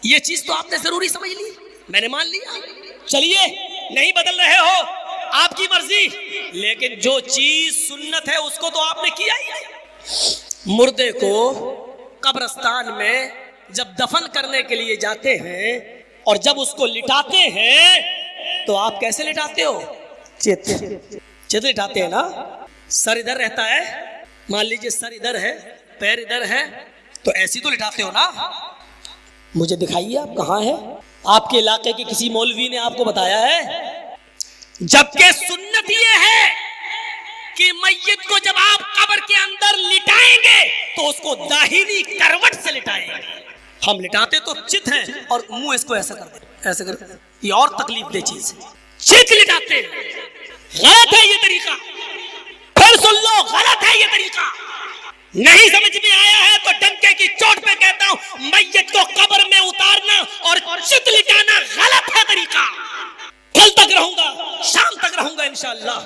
یہ چیز تو آپ نے ضروری سمجھ لی، میں نے مان لیا، چلیے نہیں بدل رہے ہو آپ کی مرضی، لیکن جو چیز سنت ہے اس کو تو آپ نے کیا ہی نہیں۔ مردے کو قبرستان میں جب دفن کرنے کے لیے جاتے ہیں اور جب اس کو لٹاتے ہیں تو آپ کیسے لٹاتے ہو؟ چت لٹاتے ہیں نا، سر ادھر رہتا ہے، مان لیجئے سر ادھر ہے، پیر ادھر ہے، تو ایسی تو لٹاتے ہو نا۔ مجھے دکھائیے آپ کہاں ہے، آپ کے علاقے کے کسی مولوی نے آپ کو بتایا ہے؟ جبکہ سنت یہ ہے کہ میت کو جب آپ قبر کے اندر لٹائیں گے تو اس کو داہنی کروٹ سے لٹائیں گے۔ ہم لٹاتے تو چت ہیں اور منہ اس کو ایسا کر دیں، ایسا کر دیں، یہ اور تکلیف دہ چیز ہے، چت لٹاتے ہیں، غلط ہے یہ طریقہ، پھر سن لو غلط ہے یہ طریقہ، نہیں سمجھ میں آیا ہے تو ڈنکے کی چوٹ پہ کہتا ہوں میت کو قبر میں اتارنا اور چت لٹانا غلط ہے طریقہ۔ کل تک رہوں گا، شام تک رہوں گا انشاءاللہ،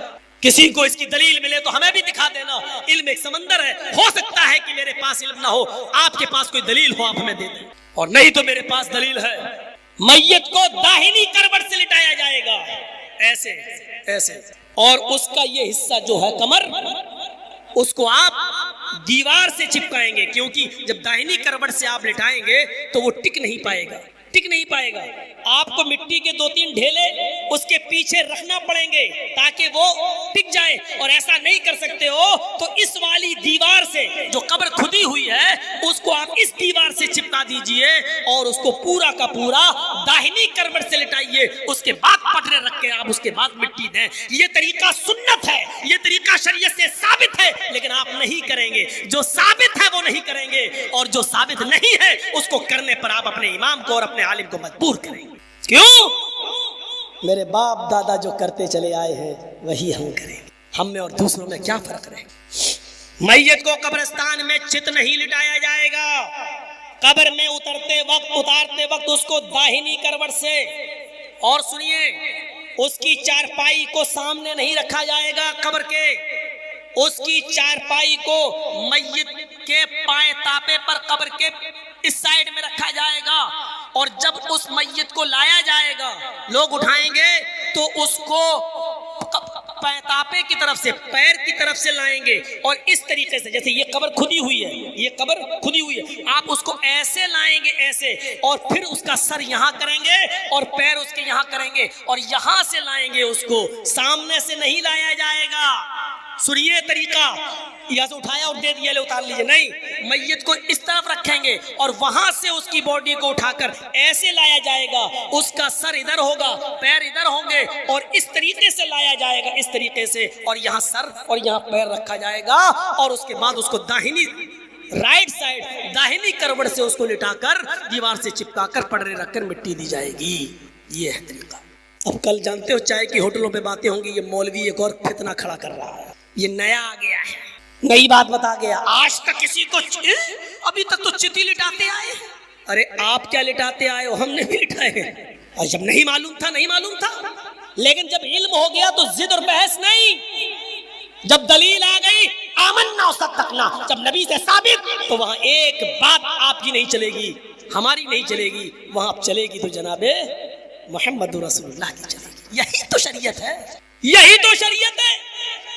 کسی کو اس کی دلیل ملے تو ہمیں بھی دکھا دینا، علم ایک سمندر ہے، ہو سکتا ہے کہ میرے پاس علم نہ ہو، آپ کے پاس کوئی دلیل ہو آپ ہمیں دے دیں، اور نہیں تو میرے پاس دلیل ہے، میت کو داہنی کروٹ سے لٹایا جائے گا، ایسے ایسے، اور اس کا یہ حصہ جو ہے کمر، اس کو آپ دیوار سے چپکائیں گے، کیونکہ جب داہنی کروٹ سے آپ لٹائیں گے تو وہ ٹک نہیں پائے گا، ٹک نہیں پائے گا، آپ کو مٹی کے 2-3 ڈھیلے اس کے پیچھے رکھنا پڑیں گے تاکہ وہ ٹک جائے، اور ایسا نہیں کر سکتے ہو تو اس والی دیوار سے جو قبر کھدی ہوئی ہے اس کو آپ اس دیوار سے چپکا دیجئے اور اس کو پورا کا پورا داہنی کروٹ سے لٹائیے، اس کے بعد پٹرے رکھ کے آپ اس کے بعد مٹی دیں۔ یہ طریقہ سنت ہے، یہ طریقہ شریعت سے ثابت ہے، لیکن آپ نہیں کریں گے، جو ثابت ہے وہ نہیں کریں گے، اور جو ثابت نہیں ہے اس کو کرنے پر آپ اپنے امام کو اور اپنے عالم کو مجبور کریں گے۔ کیوں؟ میرے باپ دادا جو کرتے چلے آئے ہیں وہی ہم کریں گے، ہم میں اور دوسروں میں کیا فرق رہے گا؟ میت کو قبرستان میں چت نہیں لٹایا جائے گا، قبر میں اتارتے وقت اس کو داہنی کروٹ سے، اور سنیے اس کی چارپائی کو سامنے نہیں رکھا جائے گا قبر کے، اس کی چارپائی کو میت کے پائیں تاپے پر قبر کے اس سائیڈ میں رکھا جائے گا، اور جب اس میت کو لایا جائے گا لوگ اٹھائیں گے تو اس کو تاپے کی طرف سے، پیر کی طرف سے لائیں گے، اور اس طریقے سے جیسے یہ قبر کھدی ہوئی ہے، یہ قبر کھدی ہوئی ہے، آپ اس کو ایسے لائیں گے ایسے، اور پھر اس کا سر یہاں کریں گے اور پیر اس کے یہاں کریں گے، اور یہاں سے لائیں گے، اس کو سامنے سے نہیں لایا جائے گا۔ سنیے طریقہ، یہاں سے اٹھایا اور دے دیا لے اتار لیجئے، نہیں، میت کو اس طرف رکھیں گے اور وہاں سے اس کی باڈی کو اٹھا کر ایسے لایا جائے گا، اس کا سر ادھر ہوگا، پیر ادھر ہوں گے، اور اس طریقے سے لایا جائے گا، اس طریقے سے، اور یہاں سر اور یہاں پیر رکھا جائے گا، اور اس کے بعد اس کو داہنی رائٹ سائڈ داہنی کروٹ سے اس کو لٹا کر دیوار سے چپکا کر پڑھے رکھ کر مٹی دی جائے گی۔ یہ ہے طریقہ۔ اب کل جانتے ہو چائے کی ہوٹلوں پہ باتیں ہوں گی، یہ مولوی ایک اور فتنہ کھڑا کر رہا ہے، یہ نیا آ گیا ہے، نئی بات بتا گیا، آج تک کسی کو ابھی تک تو چتی لٹاتے آئے، ارے آپ کیا لٹاتے آئے ہو، ہم نے بھی لٹائے ہیں، اور جب نہیں معلوم تھا نہیں معلوم تھا، لیکن جب علم ہو گیا تو ضد اور بحث نہیں، جب دلیل آ گئی آمنا صدقنا، جب نبی سے ثابت، تو وہاں ایک بات آپ کی نہیں چلے گی، ہماری نہیں چلے گی، وہاں چلے گی تو جناب محمد رسول اللہ کی چلے گی۔ یہی تو شریعت ہے، یہی تو شریعت ہے،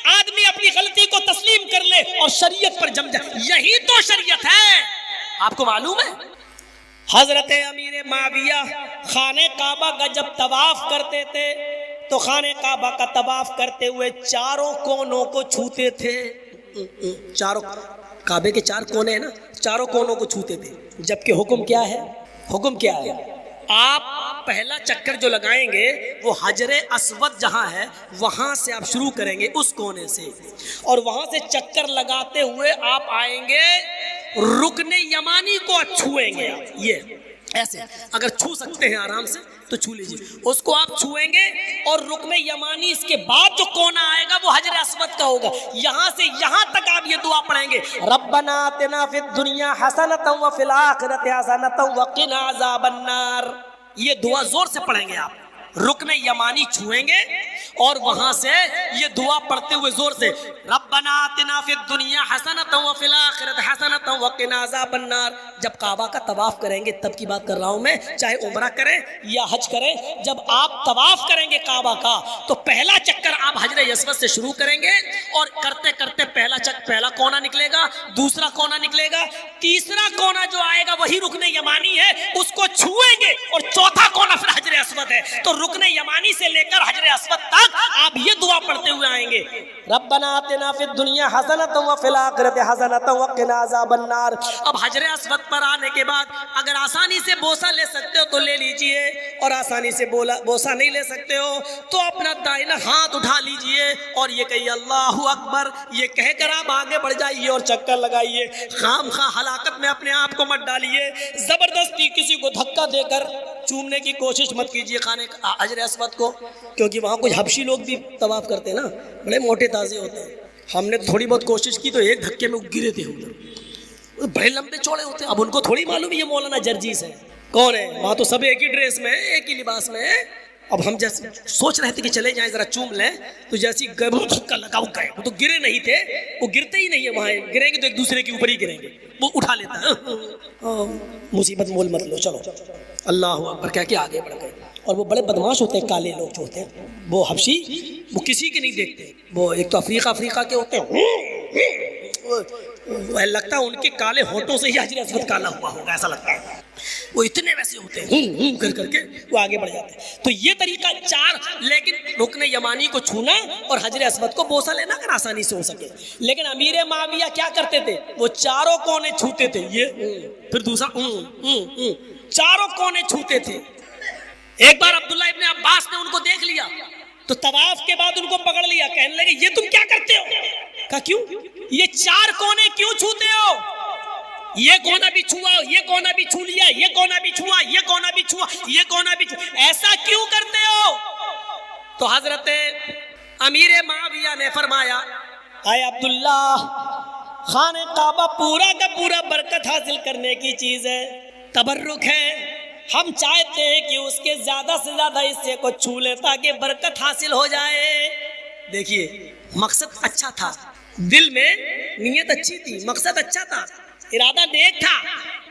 آدمی اپنی غلطی کو تسلیم کر لے اور شریعت پر جم جائے، یہی تو شریعت ہے۔ آپ کو معلوم ہے حضرت امیر معاویہ خانہ کعبہ کا جب طواف کرتے تھے تو خانہ کعبہ کا طواف کرتے ہوئے چاروں کونوں کو چھوتے تھے، چاروں کعبے کے 4 کونے ہیں نا، چاروں کونوں کو چھوتے تھے، جبکہ حکم کیا ہے؟ حکم کیا ہے؟ آپ پہلا چکر جو لگائیں گے وہ حجر اسود جہاں ہے وہاں سے آپ شروع کریں گے، اس کونے سے، اور وہاں سے چکر لگاتے ہوئے آپ آئیں گے رکن یمانی کو چھوئیں گے، آپ یہ ایسے اگر چھو سکتے ہیں آرام سے تو چھو لیجئے، اس کو آپ چھوئیں گے، اور رکن یمانی اس کے بعد جو کونا آئے گا وہ حجر اسود کا ہوگا، یہاں سے یہاں تک آپ یہ دعا پڑھیں گے، ربنا آتنا فی الدنیا حسنۃ وفی الآخرۃ حسنۃ وقنا عذاب النار، یہ دعا زور سے پڑھیں گے آپ، رکن یمانی چھوئیں گے اور وہاں سے یہ دعا پڑھتے ہوئے زور سے ربنا آتنا فی الدنیا حسنۃ وفی الآخرۃ حسنۃ وقنا عذاب النار. جب کعبہ کا طواف کریں گے تب کی بات کر رہا ہوں میں, چاہے عمرہ کریں یا حج کریں, جب آپ طواف کریں گے کعبہ کا تو پہلا چکر آپ حجر اسود سے شروع کریں گے اور کرتے کرتے پہلا کونا نکلے گا, دوسرا کونا نکلے گا, تیسرا کونا جو آئے گا وہی رکن یمانی ہے, اس کو چھوئیں گے, اور چوتھا کونا پھر حجر اسود ہے. تو رکن یمانی سے لے کر حجر اسود تک آپ یہ دعا پڑھتے ہوئے آئیں گے ربنا آتنا فی الدنیا حسنۃ وفی الآخرۃ حسنۃ وقنا عذاب النار. اب حجر اسود پر آنے کے بعد اگر آسانی سے بوسہ لے سکتے ہو تو لے لیجئے, اور آسانی سے بوسہ نہیں لے سکتے ہو تو اپنا دائنا ہاتھ اٹھا لیجئے اور یہ کہیے اللہ اکبر, یہ کہہ کر آپ آگے بڑھ جائیے اور چکر لگائیے. خام خواہ ہلاکت میں اپنے آپ کو مت ڈالیے, زبردستی کسی کو دھکا دے کر چومنے کی کوشش مت کیجیے خانے حجر اسود کو, کیونکہ وہاں کچھ حبشی لوگ بھی طواف کرتے ہیں نا, بڑے موٹے تازے ہوتے ہیں. ہم نے تھوڑی بہت کوشش کی تو ایک دھکے میں گرے تھے ادھر, بڑے لمبے چوڑے ہوتے ہیں. اب ان کو تھوڑی معلوم یہ مولانا جرجیس ہے کون ہے, وہاں تو سب ایک ہی ڈریس میں ایک ہی لباس میں. اب ہم جیسے سوچ رہے تھے کہ چلے جائیں ذرا چوم لیں, تو جیسی دھکا لگا گئے, وہ تو گرے نہیں تھے, وہ گرتے ہی نہیں ہے, وہاں گریں گے تو ایک دوسرے کے اوپر ہی گریں گے, وہ اٹھا لیتا ہے. مصیبت مول مت لو, چلو اللہ اکبر کہہ کے آگے بڑھ گئے. اور وہ بڑے بدماش ہوتے ہیں کالے لوگ جو ہوتے ہیں, وہ حبشی, وہ کسی کے نہیں دیکھتے. وہ ایک تو افریقہ کے ہوتے ہیں, لگتا ہے ان کے کالے ہونٹوں سے ہی حجر اسود کالا ہوا ہوگا, ایسا لگتا ہے. وہ اتنے ویسے ہوتے ہیں کر کے وہ آگے بڑھ جاتے ہیں. تو یہ طریقہ چار, لیکن رکن یمانی کو چھونا اور حجر اسود کو بوسہ لینا اگر آسانی سے ہو سکے. لیکن امیر معاویہ کیا کرتے تھے, وہ چاروں کونے چھوتے تھے, یہ پھر دوسرا چاروں کونے چھوتے تھے. ایک بار عبداللہ ابن عباس نے ان کو دیکھ لیا تو طواف کے بعد ان کو پکڑ لیا, کہنے لگے یہ تم کیا کرتے ہو؟ کہا کیوں, یہ چار کونے کیوں چھوتے ہو؟ یہ کونا بھی چھوا, یہ کونا بھی چھو لیا, یہ کونا بھی چھوا, یہ کونا بھی چھوا, یہ کونا بھی چھوا, ایسا کیوں کرتے ہو؟ تو حضرت امیر معاویہ نے فرمایا اے عبداللہ, خانہ کعبہ پورا کا پورا برکت حاصل کرنے کی چیز ہے, تبرک ہے. ہم چاہتے ہیں کہ اس کے زیادہ سے زیادہ حصے کو چھو لیں تاکہ برکت حاصل ہو جائے. دیکھیے مقصد اچھا تھا, دل میں نیت اچھی تھی, مقصد اچھا تھا, ارادہ نیک تھا,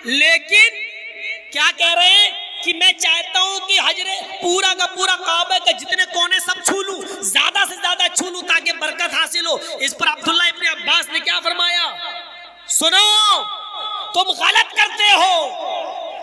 لیکن کیا کہہ رہے ہیں کہ میں چاہتا ہوں کہ حجر پورا کا پورا کعبہ کا جتنے کونے سب چھو لوں, زیادہ سے زیادہ چھو لوں تاکہ برکت حاصل ہو. اس پر عبداللہ ابن عباس نے کیا فرمایا, سنو تم غلط کرتے ہو,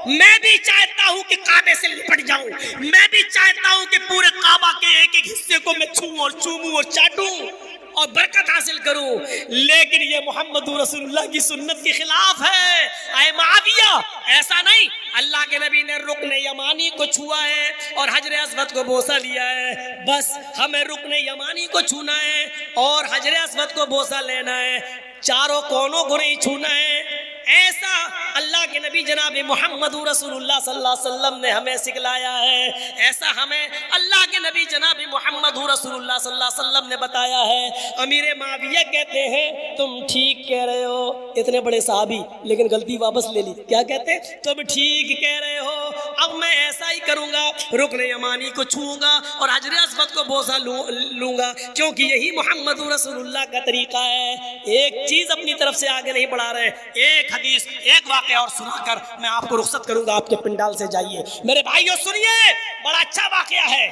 میں بھی چاہتا ہوں کہ کعبے سے لپٹ جاؤں, میں بھی چاہتا ہوں کہ پورے کعبہ کے ایک ایک حصے کو میں چھوں اور چوموں اور چاٹوں اور برکت حاصل کروں, لیکن یہ محمد رسول اللہ کی سنت کے خلاف ہے. اے معاویہ ایسا نہیں, اللہ کے نبی نے رکن یمانی کو چھوا ہے اور حجر اسود کو بوسہ لیا ہے, بس ہمیں رکن یمانی کو چھونا ہے اور حجر اسود کو بوسہ لینا ہے, چاروں کونوں کو نہیں چھونا ہے. ایسا اللہ کے نبی جناب محمد رسول اللہ صلی اللہ علیہ وسلم نے ہمیں سکھلایا ہے, ایسا ہمیں اللہ کے نبی جناب محمد رسول اللہ صلی اللہ علیہ وسلم نے بتایا ہے. امیر معاویہ کہتے ہیں تم ٹھیک کہہ رہے ہو, اتنے بڑے صحابی لیکن غلطی واپس لے لی. کیا کہتے ہیں, تم ٹھیک کہہ رہے ہو, اب میں ایسا ہی کروں گا, رکن یمانی کو چھوؤں گا اور حجر اسود کو بوسہ لوں گا, کیونکہ یہی محمد رسول اللہ کا طریقہ ہے. ایک چیز اپنی طرف سے آگے نہیں بڑھا رہے, ایک حدیث ایک واقعہ اور سنا کر میں آپ کو رخصت کروں گا, آپ کے پنڈال سے جائیے. میرے بھائیو سنیے, بڑا اچھا واقعہ ہے,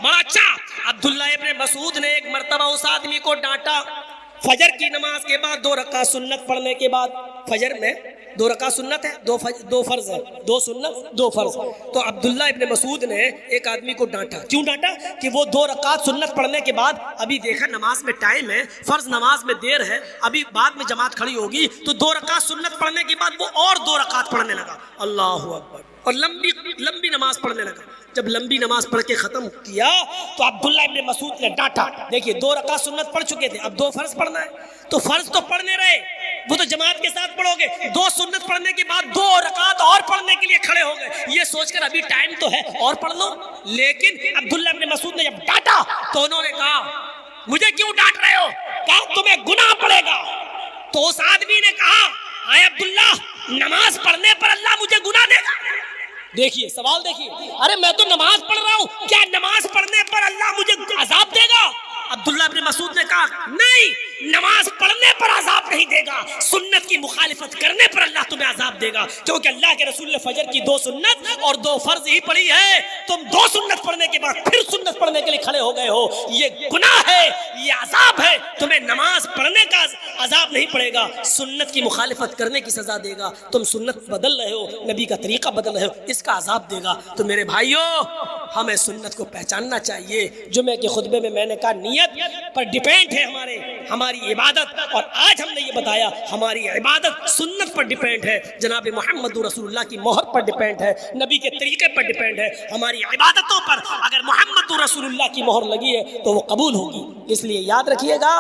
بڑا اچھا. عبداللہ ابن مسعود نے ایک مرتبہ اس آدمی کو ڈانٹا, فجر کی نماز کے بعد 2 رکعت سنت پڑھنے کے بعد, فجر میں 2 رکعت سنت ہے, 2 فرض ہے, 2 سنت 2 فرض. تو عبداللہ ابن مسعود نے ایک آدمی کو ڈانٹا. کیوں ڈانٹا؟ کہ وہ 2 رکعت سنت پڑھنے کے بعد, ابھی دیکھا نماز میں ٹائم ہے, فرض نماز میں دیر ہے, ابھی بعد میں جماعت کھڑی ہوگی, تو 2 رکعت سنت پڑھنے کے بعد وہ اور 2 رکعت پڑھنے لگا, اللہ اکبر, اور لمبی نماز پڑھنے لگا. جب لمبی نماز پڑھ کے ختم کیا تو عبداللہ ابن مسعود نے ڈانٹا. دیکھیے 2 رکعت سنت پڑھ چکے تھے, اب 2 فرض پڑھنا ہے, تو فرض تو پڑھنے رہے, وہ تو جماعت کے ساتھ پڑھو گے, 2 سنت پڑھنے کے بعد 2 رکعت اور پڑھنے کے لیے کھڑے ہو گئے, یہ سوچ کر ابھی ٹائم تو ہے اور پڑھ لو. لیکن عبداللہ ابن مسعود نے جب ڈانٹا تو انہوں نے کہا مجھے کیوں ڈانٹ رہے ہو, کہا تمہیں گناہ پڑے گا. تو اس آدمی نے کہا اے عبداللہ, نماز پڑھنے پر اللہ مجھے گناہ دے گا؟ دیکھیے سوال دیکھیے، ارے میں تو نماز پڑھ رہا ہوں، کیا نماز پڑھنے پر اللہ مجھے عذاب دے گا؟ عبداللہ ابن مسعود نے کہا نہیں، نماز پڑھنے پر عذاب نہیں دے گا، سنت کی مخالفت کرنے پر اللہ تمہیں عذاب دے گا، کیونکہ اللہ کے رسول نے فجر کی 2 سنت اور 2 فرض ہی پڑھی ہے، تم 2 سنت پڑھنے کے بعد پھر سنت پڑھنے کے لیے کھڑے ہو گئے ہو، یہ گناہ ہے، یہ عذاب ہے، تمہیں نماز پڑھنے کا عذاب نہیں پڑے گا، سنت کی مخالفت کرنے کی سزا دے گا، تم سنت بدل رہے ہو، نبی کا طریقہ بدل رہے ہو، اس کا عذاب دے گا۔ تو میرے بھائیوں، ہمیں سنت کو پہچاننا چاہیے۔ جمعے کے خطبے میں نے کہا نیت پر ڈیپینڈ ہے ہماری عبادت، اور آج ہم نے یہ بتایا ہماری عبادت سنت پر ڈیپینڈ ہے، جناب محمد رسول اللہ کی مہر پر ڈیپینڈ ہے، نبی کے طریقے پر ڈیپینڈ ہے، ہماری عبادتوں پر اگر محمد رسول اللہ کی مہر لگی ہے تو وہ قبول ہوگی۔ اس لیے یاد رکھیے گا،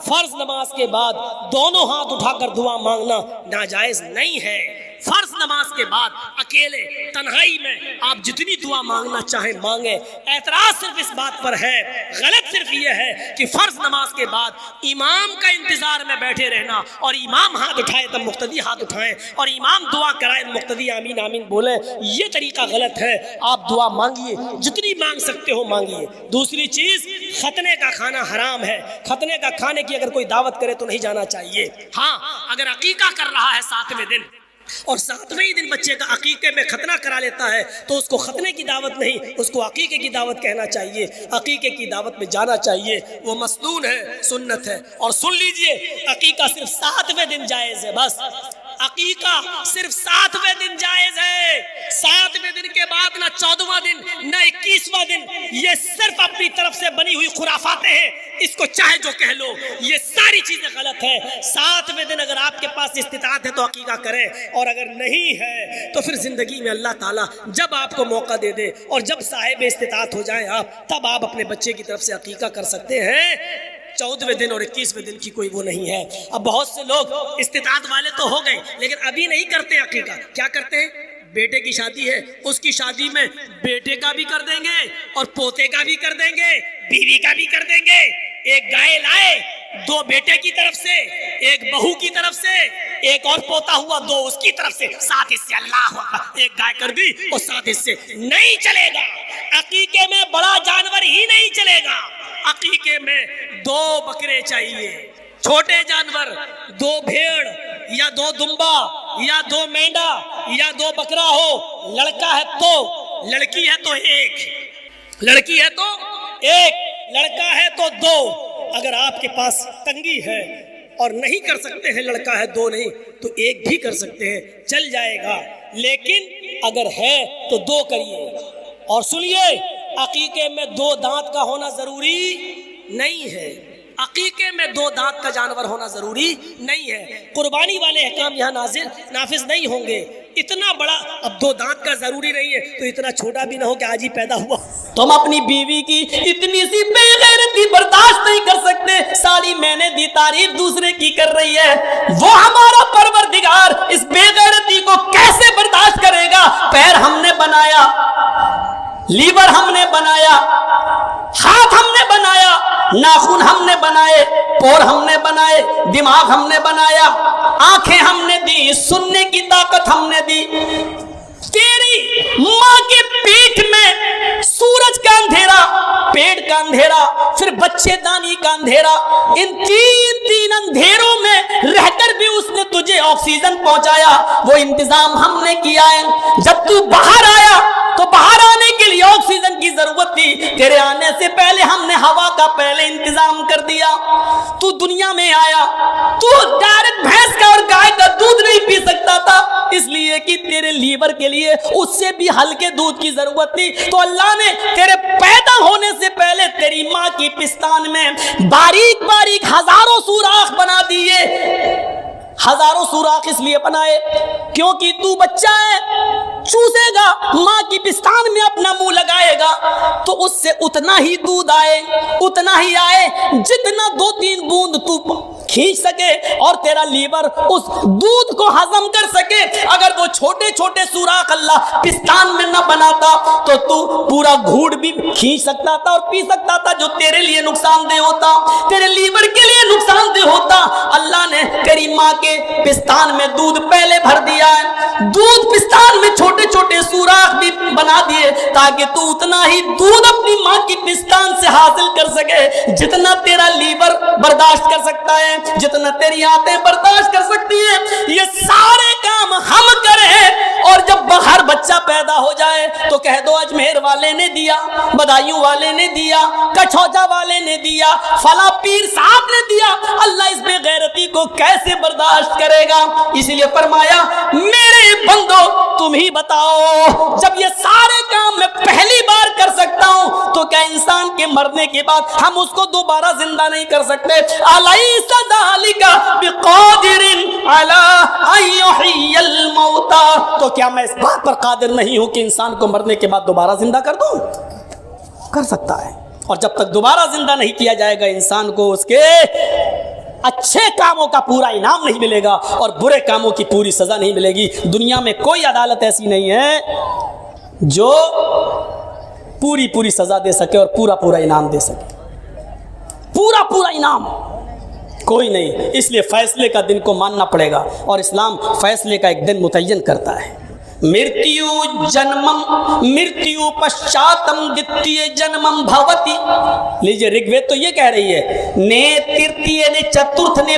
فرض نماز کے بعد دونوں ہاتھ اٹھا کر دعا مانگنا ناجائز نہیں ہے۔ فرض نماز کے بعد اکیلے تنہائی میں آپ جتنی دعا مانگنا چاہیں مانگیں۔ اعتراض صرف اس بات پر ہے، غلط صرف یہ ہے کہ فرض نماز کے بعد امام کا انتظار میں بیٹھے رہنا، اور امام ہاتھ اٹھائے تب مقتدی ہاتھ اٹھائیں، اور امام دعا کرائے مقتدی آمین آمین بولیں، یہ طریقہ غلط ہے۔ آپ دعا مانگیے، جتنی مانگ سکتے ہو مانگیے۔ دوسری چیز، ختنے کا کھانا حرام ہے، ختنے کا کھانے کی اگر کوئی دعوت کرے تو نہیں جانا چاہیے۔ ہاں، اگر عقیقہ کر رہا ہے 7ویں دن اور 7ویں دن بچے کا عقیقے میں ختنہ کرا لیتا ہے تو اس کو ختنے کی دعوت نہیں، اس کو عقیقے کی دعوت کہنا چاہیے، عقیقے کی دعوت میں جانا چاہیے، وہ مسنون ہے، سنت ہے۔ اور سن لیجئے، عقیقہ صرف 7ویں دن جائز ہے، بس عقیقہ صرف 7ویں دن جائز ہے۔ 7ویں دن کے بعد نہ 14واں دن نہ 21واں دن، یہ صرف اپنی طرف سے بنی ہوئی خرافاتیں ہیں، اس کو چاہے جو کہہ لو، یہ ساری چیزیں غلط ہیں۔ 7ویں دن اگر آپ کے پاس استطاعت ہے تو عقیقہ کریں، اور اگر نہیں ہے تو پھر زندگی میں اللہ تعالیٰ جب آپ کو موقع دے دے اور جب صاحب استطاعت ہو جائیں آپ، تب آپ اپنے بچے کی طرف سے عقیقہ کر سکتے ہیں۔ 14ویں دن اور 21ویں دن کی کوئی وہ نہیں ہے۔ اب بہت سے لوگ استطاعت والے تو ہو گئے لیکن ابھی نہیں کرتے عقیقہ۔ کیا کرتے ہیں؟ بیٹے کی شادی ہے، اس کی شادی میں بیٹے کا بھی کر دیں گے اور پوتے کا بھی کر دیں گے، بیوی کا بھی کر دیں گے۔ ایک گائے لائے، 2 بیٹے کی طرف سے، ایک بہو کی طرف سے، ایک اور پوتا ہوا 2 اس کی طرف سے، 7 حصے اللہ اکبر، ایک گائے کر دی اور 7 حصے۔ نہیں چلے گا، عقیقے میں بڑا جانور ہی نہیں چلے گا، عقیقے میں 2 بکرے چاہیے، چھوٹے جانور 2 بھیڑ یا 2 دمبا یا 2 مینڈا یا 2 بکرا ہو، لڑکا ہے تو، لڑکی ہے تو 1، لڑکی ہے تو 1، لڑکا ہے تو 2۔ اگر آپ کے پاس تنگی ہے اور نہیں کر سکتے ہیں، لڑکا ہے 2 نہیں تو 1 بھی کر سکتے ہیں، چل جائے گا، لیکن اگر ہے تو 2 کریے۔ اور سنیے، عقیقے میں 2 دانت کا ہونا ضروری نہیں ہے، عقیقے میں 2 دانت کا جانور ہونا ضروری نہیں ہے۔ قربانی والے احکام یہاں نافذ نہیں ہوں گے۔ اتنا بڑا، اب 2 دانت کا ضروری نہیں ہے تو اتنا چھوٹا بھی نہ ہو کہ آج ہی پیدا ہوا۔ تم اپنی بیوی کی اتنی سی بے غیرتی برداشت نہیں کر سکتے، سالی میں نے دی تعریف دوسرے کی کر رہی ہے، وہ ہمارا پروردگار اس بے غیرتی کو کیسے برداشت کرے گا؟ پیر ہم نے بنایا، لیور ہم نے بنایا، ہاتھ ہم نے بنایا، ناخن ہم نے بنائے، پور ہم نے بنائے، دماغ ہم نے بنایا، آنکھیں ہم نے دی، سننے کی طاقت ہم نے دی۔ تیری ماں کے پیٹ میں سورج کا اندھیرا، پیٹ کا اندھیرا، پھر بچے دانی کا اندھیرا، ان تین اندھیروں میں رہ کر بھی اس نے تجھے آکسیجن پہنچایا، وہ انتظام ہم نے کیا ہے۔ جب تو باہر آیا تو باہر آنے کے لیے آکسیجن کی ضرورت تھی، تیرے آنے سے پہلے ہم نے ہوا کا پہلے انتظام کر دیا۔ تو دنیا میں آیا، تو ڈائریکٹ بھینس کا اور گائے کا دودھ نہیں پی سکتا تھا، اس لیے کہ تیرے لیور کے لیے اس سے بھی ہلکے دودھ کی ضرورت تھی، تو اللہ نے تیرے پیدا ہونے سے پہلے تیری ماں کی پستان میں باریک باریک ہزاروں سوراخ بنا دیے۔ ہزاروں سوراخ اس لیے بنائے کیونکہ تو بچہ ہے، چوسے گا، ماں کی پستان میں اپنا منہ لگائے گا تو اس سے اتنا ہی دودھ آئے، اتنا ہی آئے جتنا 2-3 بوند تو کھینچ سکے اور تیرا لیور اس دودھ کو ہضم کر سکے، اگر وہ چھوٹے چھوٹے سوراخ اللہ پستان میں نہ بناتا تو تو پورا گھوٹ بھی کھینچ سکتا تھا اور پی سکتا تھا، جو تیرے لیے نقصان دہ ہوتا، تیرے لیور کے لیے نقصان دہ ہوتا۔ اللہ نے تیری ماں کے پستان میں دودھ پہلے بھر دیا ہے، دودھ پستان میں چھوٹے چھوٹے سوراخ بھی بنا دیے تاکہ تو اتنا ہی دودھ اپنی ماں کی پستان سے حاصل کر سکے جتنا تیرا لیور برداشت کر سکتا ہے، جتنا تیری آنتیں برداشت کر سکتی ہیں۔ یہ سارے کام ہم کریں، اور جب باہر بچہ پیدا ہو جائے تو کہہ دو اجمیر والے نے دیا، بدایوں والے نے دیا، کچھوجا والے نے دیا، فلاں پیر صاحب نے دیا۔ اللہ اس بے غیرتی کو کیسے برداشت کرے گا؟ اس لیے فرمایا میرے بندو تم ہی بتاؤ، جب یہ سارے کام میں پہلی بار کر سکتا ہوں تو کیا انسان کے مرنے کے بعد ہم اس کو دوبارہ زندہ نہیں کر سکتے؟ الیس ذالک بقادر علی ان یحیی الموتى، تو کیا میں اس بات پر قادر نہیں ہوں کہ انسان کو مرنے کے بعد دوبارہ زندہ کر دوں؟ کر سکتا ہے، اور جب تک دوبارہ زندہ نہیں کیا جائے گا انسان کو اس کے اچھے کاموں کا پورا انعام نہیں ملے گا اور برے کاموں کی پوری سزا نہیں ملے گی۔ دنیا میں کوئی عدالت ایسی نہیں ہے جو پوری سزا دے سکے اور پورا انعام دے سکے، پورا انعام کوئی نہیں۔ اس لیے فیصلے کا دن کو ماننا پڑے گا، اور اسلام فیصلے کا ایک دن متعین کرتا ہے۔ مرتیو جنمم مرتیو پشچاتم دتیہ جنمم بھوتی، لیجئے رگ وید تو یہ کہہ رہی ہے نے ترتیہ نے چترتھ نے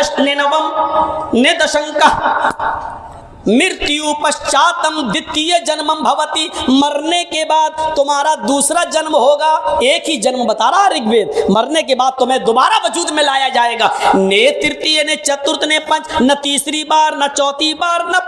اشٹ نے نوم نے دشنکہ، مرتیو پشچاتم دتیہ جنمم بھوتی، مرنے کے بعد تمہارا دوسرا جنم ہوگا۔ ایک ہی جنم بتا رہا رگ وید، مرنے کے بعد تمہیں دوبارہ وجود میں لایا جائے گا۔ نے ترتیہ نے چترتھ نے پنچ، نہ تیسری بار نہ چوتھی بار نہ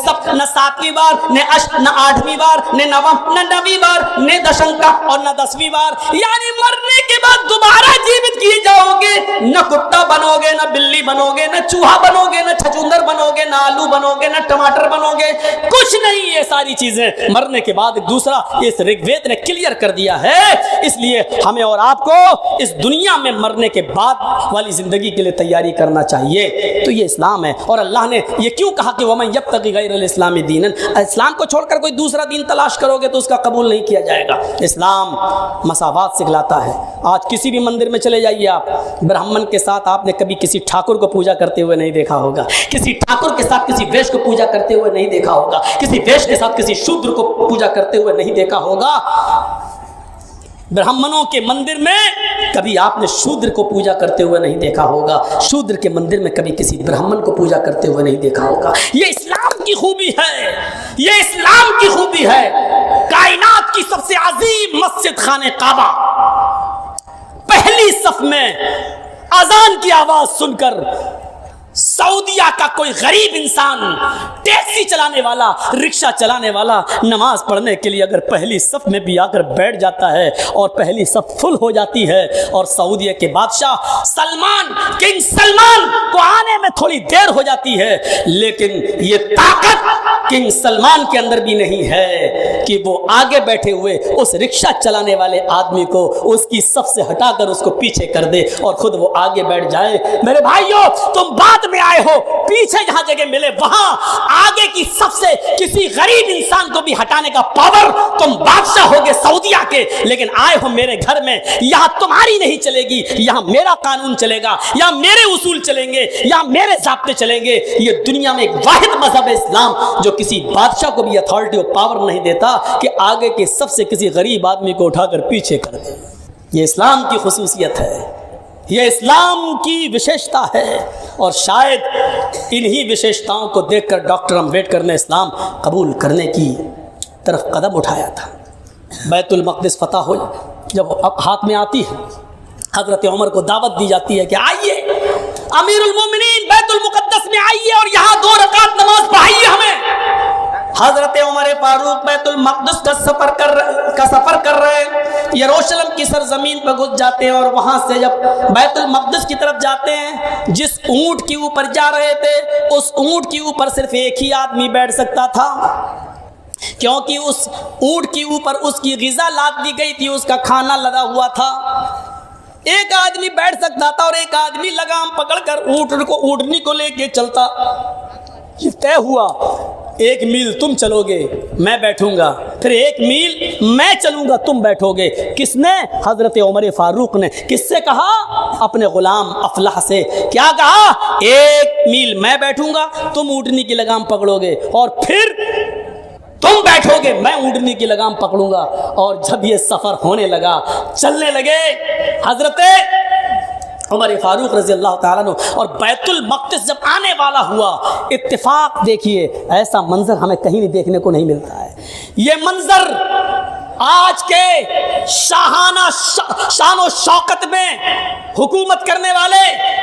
سپت نہ ساتویں بار، نے اشٹ نہ آٹھویں بار، نے نوم نہ نویں بار، نے دشنکہ اور نہ 10ویں بار۔ یعنی مرنے کے بعد دوبارہ جیوت کیے جاؤ گے، نہ کتا بنو گے، نہ بلی بنو گے، نہ چوہا بنو گے، نہ چھچوندر بنو گے، نہ آلو بنو گے، نہ ٹماٹر بنو گے، کچھ نہیں۔ یہ ساری چیزیں مرنے کے بعد ایک دوسرا اس رگ وید نے کلیئر کر دیا ہے۔ اس لیے ہمیں اور آپ کو اس دنیا میں مرنے کے بعد والی زندگی کے لیے تیاری کرنا چاہیے۔ تو یہ اسلام ہے، اور اللہ نے یہ کیوں کہا کہ وَمَن يَبْتَغِ غَيْرَ الْإِسْلَامِ دِينًا، اسلام کو چھوڑ کر کوئی دوسرا دین تلاش کرو گے تو اس کا قبول نہیں کیا جائے گا۔ اسلام مساوات سکھلاتا ہے۔ آج کسی بھی مندر میں چلے جائیے آپ، برہمن کے ساتھ آپ نے کبھی کسی ٹھاکر کو پوجا کرتے ہوئے نہیں دیکھا ہوگا، کسی ٹھاکر کے ساتھ کسی ویش کو پوجا کرتے ہوئے نہیں دیکھا ہوگا، کسی ویش کے ساتھ کسی شودر کو پوجا کرتے ہوئے نہیں دیکھا ہوگا۔ برہمنوں کے مندر میں کبھی آپ نے شودر کو پوجا کرتے ہوئے نہیں دیکھا ہوگا، شودر کے مندر میں کبھی کسی برہمن کو پوجا کرتے ہوئے نہیں دیکھا ہوگا۔ یہ اسلام کی خوبی ہے، یہ اسلام کی خوبی ہے۔ کائنات کی سب سے عظیم مسجد خانہ کعبہ، پہلی صف میں اذان کی آواز سن کر سعودیہ کا کوئی غریب انسان، ٹیکسی چلانے والا، رکشہ چلانے والا، نماز پڑھنے کے لیے اگر پہلی صف میں بھی آ کر بیٹھ جاتا ہے اور پہلی صف فل ہو جاتی ہے، اور سعودیہ کے بادشاہ سلمان، کنگ سلمان کو آنے میں تھوڑی دیر ہو جاتی ہے، لیکن یہ طاقت کنگ سلمان کے اندر بھی نہیں ہے کہ وہ آگے بیٹھے ہوئے اس رکشہ چلانے والے آدمی کو اس کی صف سے ہٹا کر اس کو پیچھے کر دے اور خود وہ آگے بیٹھ جائے۔ میرے بھائیوں، تم بعد میں آئے ہو، پیچھے جہاں جگہ ملے وہاں آگے کی صف سے کسی غریب انسان کو بھی ہٹانے کا پاور تم بادشاہ ہوگے سعودیہ کے، لیکن آئے ہو میرے گھر میں، یہاں تمہاری نہیں چلے گی، یہاں میرا قانون چلے گا، یہاں میرے اصول چلیں گے، یہاں میرے ضابطے چلیں گے۔ یہ دنیا میں ایک واحد مذہب ہے اسلام جو کسی بادشاہ کو بھی اتھارٹی اور پاور نہیں دیتا کہ آگے کے صف سے کسی غریب آدمی کو اٹھا کر پیچھے کر دے۔ یہ اسلام کی خصوصیت ہے، یہ اسلام کی وشیشتا ہے، اور شاید انہی وشیشتاؤں کو دیکھ کر ڈاکٹر امبیڈکر نے اسلام قبول کرنے کی طرف قدم اٹھایا تھا۔ بیت المقدس فتح ہو جب اب ہاتھ میں آتی ہے، حضرت عمر کو دعوت دی جاتی ہے کہ آئیے امیر المومنین بیت المقدس میں آئیے اور یہاں 2 رکعت نماز پڑھائیے ہمیں۔ حضرت عمر فاروق بیت المقدس کا سفر کر رہے ہیں، یروشلم کی سرزمین پر گھس جاتے ہیں، اور وہاں سے جب بیت المقدس کی طرف جاتے ہیں، جس اونٹ کے اوپر جا رہے تھے اس اونٹ کے اوپر صرف ایک ہی آدمی بیٹھ سکتا تھا۔ کیونکہ اس اونٹ کے اوپر اس کی غذا لاد دی گئی تھی، اس کا کھانا لدا ہوا تھا۔ ایک آدمی بیٹھ سکتا تھا اور ایک آدمی لگام پکڑ کر اونٹنی کو لے کے چلتا۔ یہ طے ہوا 1 میل تم چلو گے میں بیٹھوں گا، پھر 1 میل میں چلوں گا تم بیٹھو گے۔ کس نے؟ حضرت عمر فاروق نے۔ کس سے کہا؟ اپنے غلام افلاح سے۔ کیا کہا؟ 1 میل میں بیٹھوں گا، تم اونٹنی کی لگام پکڑو گے، اور پھر تم بیٹھو گے میں اونٹنی کی لگام پکڑوں گا۔ اور جب یہ سفر ہونے لگا، چلنے لگے، حضرت عمر فاروق رضی اللہ تعالیٰ عنہ اور بیت المقدس جب آنے والا ہوا، اتفاق دیکھیے، ایسا منظر ہمیں کہیں بھی دیکھنے کو نہیں ملتا ہے۔ یہ منظر آج کے شاہانہ شان و شوکت میں حکومت کرنے والے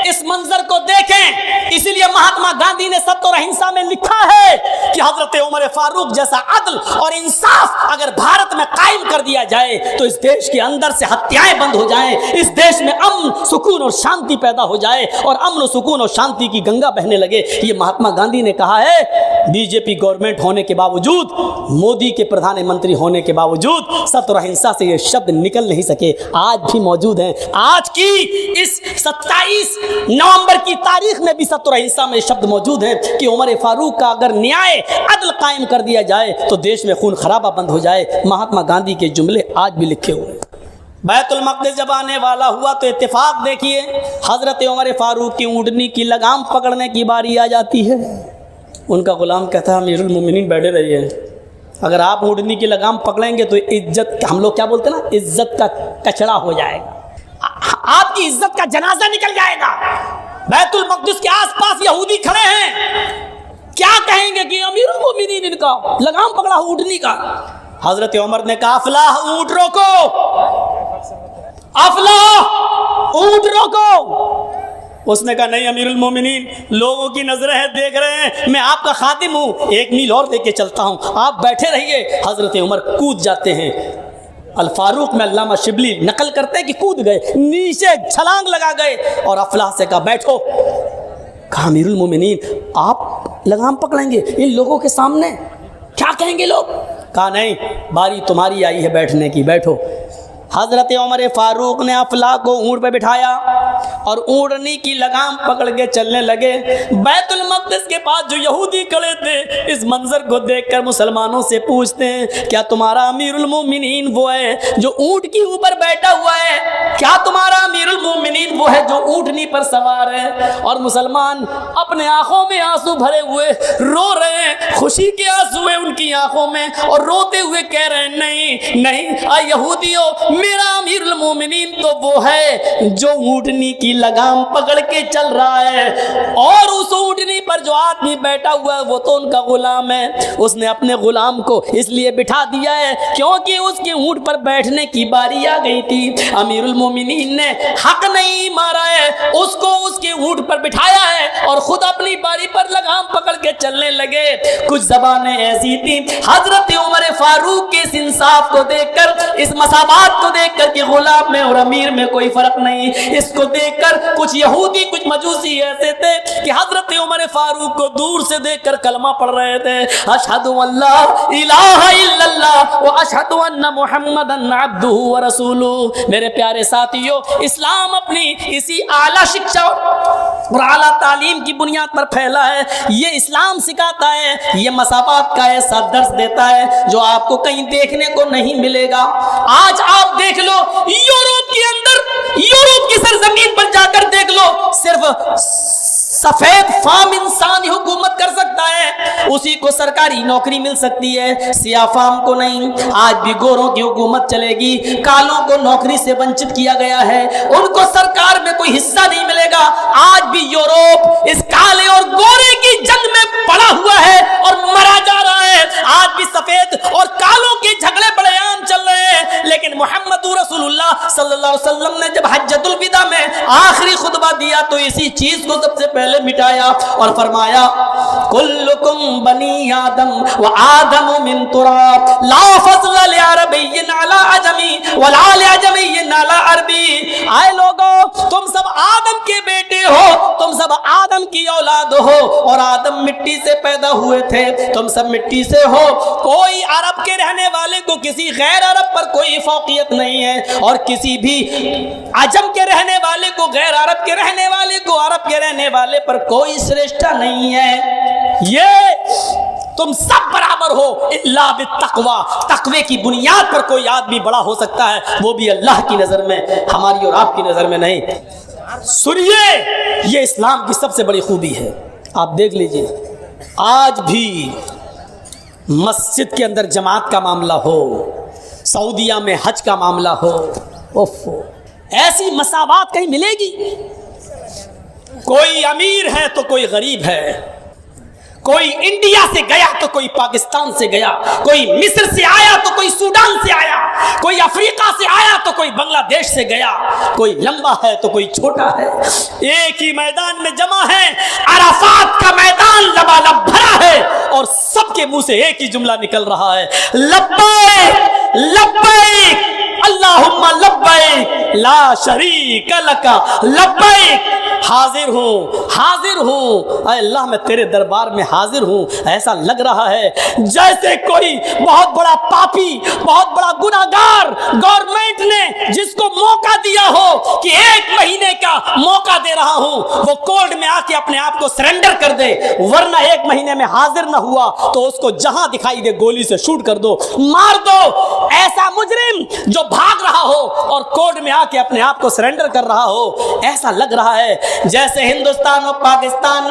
اس منظر کو دیکھیں۔ اسی لیے مہاتما گاندھی نے ستیہ اور اہنسا میں لکھا ہے کہ حضرت عمر فاروق جیسا عدل اور انصاف اگر بھارت میں قائم کر دیا جائے تو اس دیش کے اندر سے ہتیائیں بند ہو جائیں، اس دیش میں امن، سکون اور شانتی پیدا ہو جائے، اور امن و سکون اور شانتی کی گنگا بہنے لگے۔ یہ مہاتما گاندھی نے کہا ہے۔ بی جے پی گورنمنٹ ہونے کے باوجود، مودی کے پردھان منتری ہونے کے باوجود ستیہ اور اہنسا سے یہ شبد نکل نہیں سکے، آج بھی موجود ہیں۔ آج کی اس 27 نومبر کی تاریخ میں بھی ستیہ اور اہنسا میں شبد موجود ہیں کہ عمر فاروق کا اگر نیائے عدل قائم کر دیا جائے تو دیش میں خون خرابہ بند ہو جائے۔ مہاتما گاندھی کے جملے آج بھی لکھے ہوئے ہیں۔ بیت المقدس جب آنے والا ہوا تو اتفاق دیکھیے، حضرت عمر فاروق کی اونٹنی کی لگام پکڑنے کی باری آ جاتی ہے۔ ان کا غلام کہتا ہے امیر المومنین بیٹھے رہیے، اگر آپ اونٹنی کی لگام پکڑیں گے تو عزت، ہم لوگ کیا بولتے ہیں نا، عزت کا کچڑا ہو جائے گا، آپ کی عزت کا جنازہ نکل جائے گا۔ بیت المقدس کے آس پاس یہودی کھڑے ہیں، کیا کہیں گے کہ امیر المومنین ان کا لگام پکڑا اونٹنی کا۔ حضرت عمر نے کہا افلاح اونٹ روکو، افلاح اونٹ روکو۔ اس نے کہا نہیں امیر المومنین، لوگوں کی نظریں ہیں، دیکھ رہے ہیں، میں آپ کا خادم ہوں، 1 میل اور دے کے چلتا ہوں، آپ بیٹھے رہیے۔ حضرت عمر کود جاتے ہیں۔ الفاروق میں علامہ شبلی نقل کرتے ہیں کہ کود گئے، نیچے چھلانگ لگا گئے، اور افلاح سے کہا بیٹھو۔ کہا امیر المومنین آپ لگام پکڑیں گے ان لوگوں کے سامنے، کیا کہیں گے لوگ؟ کہا نہیں، باری تمہاری آئی ہے بیٹھنے کی، بیٹھو۔ حضرت عمر فاروق نے افلاح کو اونٹ پہ بٹھایا اور اونٹنی کی لگام پکڑ کے چلنے لگے۔ بیت المقدس کے پاس جو یہودی کھڑے تھے اس منظر کو دیکھ کر مسلمانوں سے پوچھتے ہیں کیا تمہارا امیر المومنین وہ ہے جو اونٹ کے اوپر بیٹھا ہوا ہے؟ کیا تمہارا امیر المومنین وہ ہے جو اونٹنی پر سوار ہے؟ اور مسلمان اپنے آنکھوں میں آنسو بھرے ہوئے رو رہے ہیں، خوشی کے آنسو ہیں ان کی آنکھوں میں، اور روتے ہوئے کہہ رہے ہیں نہیں نہیں اے یہودیوں، میرا امیر المومنین تو وہ ہے جو اونٹنی کی لگام پکڑ کے چل رہا ہے، اور اس اونٹنی پر جو آدمی بیٹھا ہوا ہے وہ تو ان کا غلام ہے۔ اس نے اپنے غلام کو اس لیے بٹھا دیا ہے کیونکہ اس کے اونٹ پر بیٹھنے کی باری آ گئی تھی۔ امیر المومنین نے حق نہیں مارا ہے، اس کو اس کے اونٹ پر بٹھایا ہے اور خود اپنی باری پر لگام پکڑ کے چلنے لگے۔ کچھ زبانیں ایسی تھیں حضرت عمر فاروق کے اس انصاف کو دیکھ کر، اس مساوات کو دیکھ کر کہ غلام میں اور امیر میں کوئی فرق نہیں، اس کو دیکھ کر کچھ یہودی کچھ مجوسی ایسے تھے کہ حضرت عمر فاروق کو دور سے دیکھ کر کلمہ پڑھ رہے تھے، اشہد ان لا الہ الا اللہ و اشہد ان محمدن عبدہ و رسولہ۔ میرے پیارے ساتھیو، اسلام اپنی اسی اعلیٰ شکشا اور اعلیٰ تعلیم کی بنیاد پر پھیلا ہے۔ یہ اسلام سکھاتا ہے، یہ مساوات کا ایسا درس دیتا ہے جو آپ کو کہیں دیکھنے کو نہیں ملے گا۔ آج آپ دیکھ لو یورپ کے اندر، یورپ کی سرزمین پر جا کر دیکھ لو، صرف سفید فام انسان ہی حکومت کر سکتا ہے، اسی کو سرکاری نوکری مل سکتی ہے، سیاہ فام کو نہیں۔ آج بھی گوروں کی حکومت چلے گی، کالوں کو نوکری سے ونچت کیا گیا ہے، ان کو سرکار میں کوئی حصہ نہیں ملے گا۔ آج بھی یورپ اس کالے اور گورے کی جنگ میں پڑا ہوا ہے اور مرا جا رہا ہے۔ آج بھی سفید اور کالوں کے جھگڑے بڑے عام چل رہے ہیں، لیکن محمد رسول اللہ صلی اللہ علیہ وسلم نے جب حجۃ الوداع میں آخری خطبہ دیا تو اسی چیز کو سب سے پہلے مٹایا اور فرمایا کلکم بنی آدم و آدم من تراب لا فضل لعربی علی عجمی ولا لعجمی علی عربی. آئے لوگوں تم سب آدم کے بیٹے ہو, تم سب آدم کی اولاد ہو, اور آدم مٹی سے پیدا ہوئے تھے, تم سب مٹی سے ہو. کوئی عرب کے رہنے والے کو کسی غیر عرب پر کوئی فوقیت نہیں ہے, اور کسی بھی عجم کے رہنے والے کو غیر عرب کے رہنے والے کو عرب کے رہنے والے پر کوئی سرشتہ نہیں ہے. یہ تم سب برابر ہو الا بالتقوی. تقوی کی بنیاد پر کوئی آدمی بڑا ہو سکتا ہے, وہ بھی اللہ کی نظر میں, ہماری اور آپ کی نظر میں نہیں. سنیے, یہ اسلام کی سب سے بڑی خوبی ہے. آپ دیکھ لیجئے, آج بھی مسجد کے اندر جماعت کا معاملہ ہو, سعودیہ میں حج کا معاملہ ہو, ایسی مساوات کہیں ملے گی؟ کوئی امیر ہے تو کوئی غریب ہے, کوئی انڈیا سے گیا تو کوئی پاکستان سے گیا, کوئی مصر سے آیا تو کوئی سوڈان سے آیا, کوئی افریقہ سے آیا تو کوئی بنگلہ دیش سے گیا, کوئی لمبا ہے تو کوئی چھوٹا ہے, ایک ہی میدان میں جمع ہے. عرفات کا میدان لبالب بھرا ہے اور سب کے منہ سے ایک ہی جملہ نکل رہا ہے, لبیک لبیک اللہم لبیک لا شریک لک لبیک. حاضر ہوں اے اللہ, میں تیرے دربار میں حاضر ہوں. ایسا لگ رہا ہے جیسے کوئی بہت بڑا پاپی, بہت بڑا گناہگار گورنمنٹ نے جس کو موقع دیا ہو کہ 1 مہینے کا موقع دے رہا ہوں, وہ کورٹ میں آ کے اپنے آپ کو سرنڈر کر دے, ورنہ 1 مہینے میں حاضر نہ ہوا تو اس کو جہاں دکھائی دے گولی سے شوٹ کر دو, مار دو. ایسا مجرم جو بھاگ رہا ہو اور کورٹ میں آ کے اپنے آپ کو سرنڈر کر رہا ہو, ایسا لگ رہا ہے جیسے ہندوستان اور پاکستان,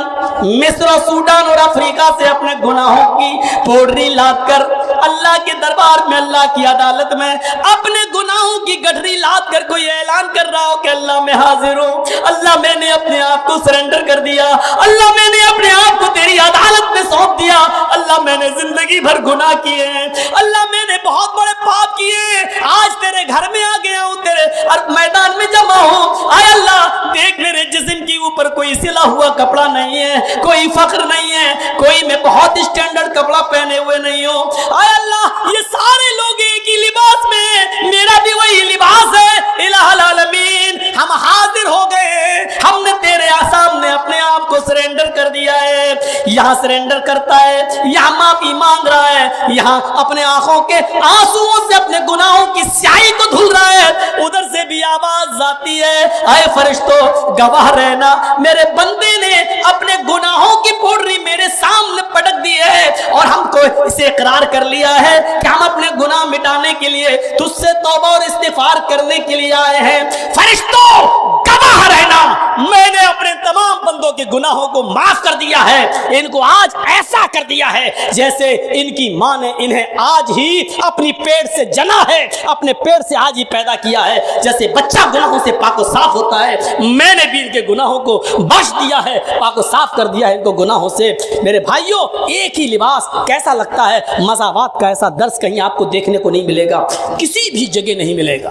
مصر اور سوڈان اور افریقہ سے اپنے گناہوں کی پوڑری لاد کر اللہ کے دربار میں, اللہ کی عدالت میں اپنے گناہوں کی گٹھری لاد کر کوئی اعلان کر رہا ہو کہ اللہ میں حاضر ہوں, اللہ میں نے اپنے آپ کو سرنڈر کر دیا, اللہ میں نے اپنے آپ کو تیری عدالت میں سونپ دیا, اللہ میں نے زندگی بھر گناہ کیے ہیں, اللہ میں نے بہت بڑے پاپ کیے, آج تیرے گھر میں آ گیا ہوں, تیرے میدان میں جمع ہوں. اے اللہ دیکھ, میرے جسم کے اوپر کوئی سلا ہوا کپڑا نہیں ہے, کوئی فخر نہیں ہے, کوئی میں بہت اسٹینڈرڈ کپڑا پہنے ہوئے نہیں ہوں. اے اللہ یہ سارے لوگ ایک ہی لباس میں ہیں, میرا بھی وہی لباس ہے. الہ العالمین, ہم حاضر ہو گئے, ہم نے تیرے سامنے اپنے آپ کو سرنڈر کر دیا ہے. یہاں سرنڈر کرتا ہے, یہاں معافی مانگ رہا ہے, یہاں اپنے آنکھوں کے آنسوؤں سے اپنے گناہوں کی سیاہی کو دھل رہا ہے, ادھر سے بھی آواز آتی ہے اے فرشتوں گواہ رہنا, میرے بندے نے اپنے گناہوں کی پوڑری میرے سامنے پٹک دی ہے, اور ہم کو اسے اقرار کر لیا ہے کہ ہم اپنے گناہ مٹانے کے لیے تجھ سے توبہ اور استغفار کرنے کے لیے آئے ہیں. فرشتوں گواہ رہنا, میں نے اپنے تمام بندوں کے گناہوں کو معاف کر دیا ہے, ان کو آج ایسا کر دیا ہے جیسے ان کی ماں نے انہیں آج ہی اپنی پیٹ سے جنا ہے, اپنے پیٹ سے آج ہی پیدا کیا ہے. جیسے بچہ گناہوں سے پاک و صاف ہوتا ہے, میں نے بھی ان کے گناہوں کو بخش دیا ہے, پاک و صاف کر دیا ہے ان کو گناہوں سے. میرے بھائیوں, ایک ہی لباس کیسا لگتا ہے, مساوات کا ایسا درس کہیں آپ کو دیکھنے کو نہیں ملے گا, کسی بھی جگہ نہیں ملے گا.